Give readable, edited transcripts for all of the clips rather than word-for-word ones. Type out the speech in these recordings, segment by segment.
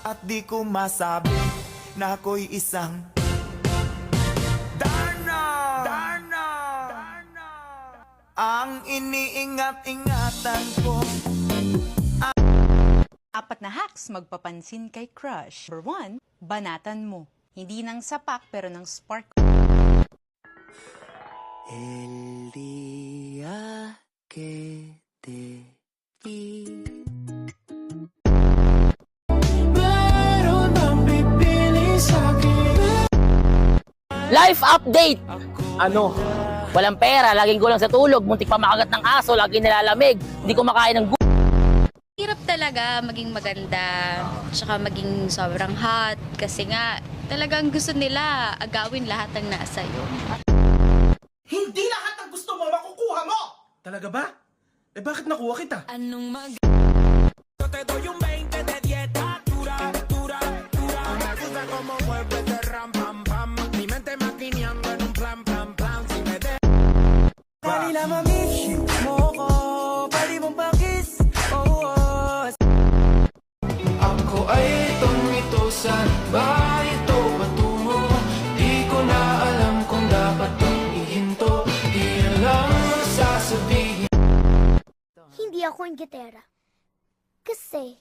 At di ko masabi na ako'y isang Darna! Darna! Darna! Ang iniingat-ingatan ko. Apat na hacks magpapansin kay crush. Number 1, banatan mo. Hindi ng sapak pero ng spark. El día que te vi. Meron bang pipili sa'kin? Life update! Ano? Walang pera, laging kulang sa tulog, muntik pa makagat ng aso, laging nilalamig, hindi ko makain ng Hirap talaga maging maganda, tsaka maging sobrang hot, kasi nga talagang gusto nila agawin lahat ng nasa iyo. Hindi lahat ng gusto mo makukuha mo! Talaga ba? Eh bakit nakuha kita? Anong mag... Te doy un 20 de dieta, dura, dura, dura. Me gusta como mueves de ram, pam, pam. Mi mente maquineando en un plan, plan, plan. Si me de... Kanila mamiss mo ko, pwede mong pakis, oh, oh. Ako ay tumito, saan ba ito patungo? Di ko na alam kung dapat bang ihinto. Di lang sasabihin. Hindi ako ang gitera. Kasi,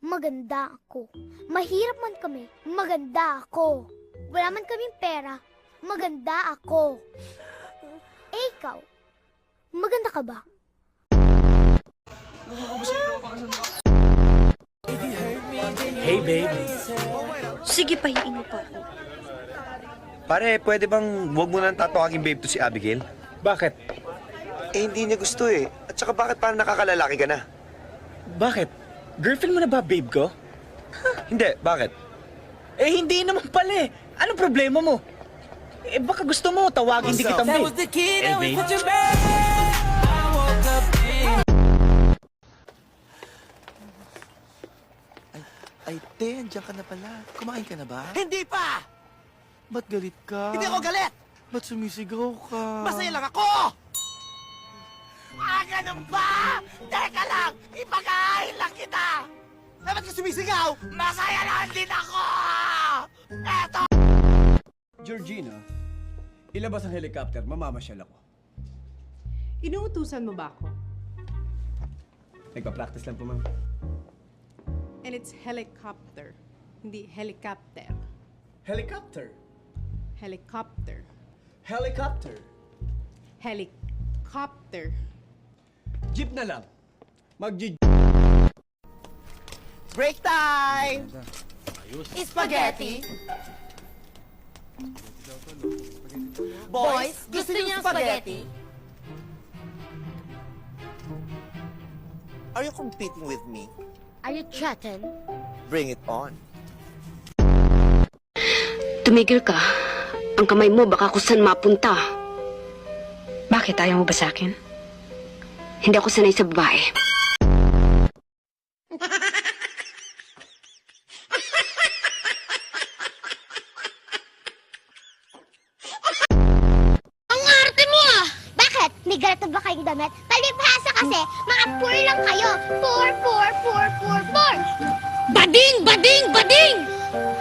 maganda ako. Mahirap man kami, maganda ako. Wala man kaming pera, maganda ako. Eh, ikaw, maganda ka ba? Hey babe. Sige, pahiin mo pa ako. Pare, pwede bang huwag mo nang tatawagin babe to si Abigail? Bakit? Eh, hindi niya gusto eh. At saka bakit parang nakakalalaki ka na? Bakit? Girlfriend mo na ba babe ko? Hindi, bakit? Eh hindi naman pala eh. Anong problema mo? Eh baka gusto mo tawagin di kitang babe. Eh babe. Ay, te, andiyan ka na pala. Kumain ka na ba? Hindi pa! Ba't galit ka? Hindi ako galit! Ba't sumisigaw ka? Masaya lang ako! Ah, ganun ba? Teka lang! Ipakain lang kita! Dapat ka sumisigaw? Masaya lang din ako! Eto! Georgina, ilabas ang helicopter, mamamasyal ako. Inuutusan mo ba ako? Nagpa-practice lang po, ma'am. And it's helicopter, hindi helicopter. Helicopter! Helicopter. Helicopter! Helicopter. Jeep na lang. Break time! Spaghetti! Boys, gusto niyo spaghetti? Are you competing with me? Are you threatened? Bring it on. Tumigil ka. Ang kamay mo baka kung saan mapunta. Bakit? Ayaw mo ba sa akin? Hindi ako sanay sa babae. Ang arte mo ah! Bakit? May ganito ba kayong damit? Palibhasa kasi, mga poor lang kayo. Poor, poor, poor, poor, poor. Bading! Bading! Bading!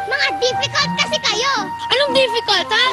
Mga difficult kasi kayo. Anong difficult, ha?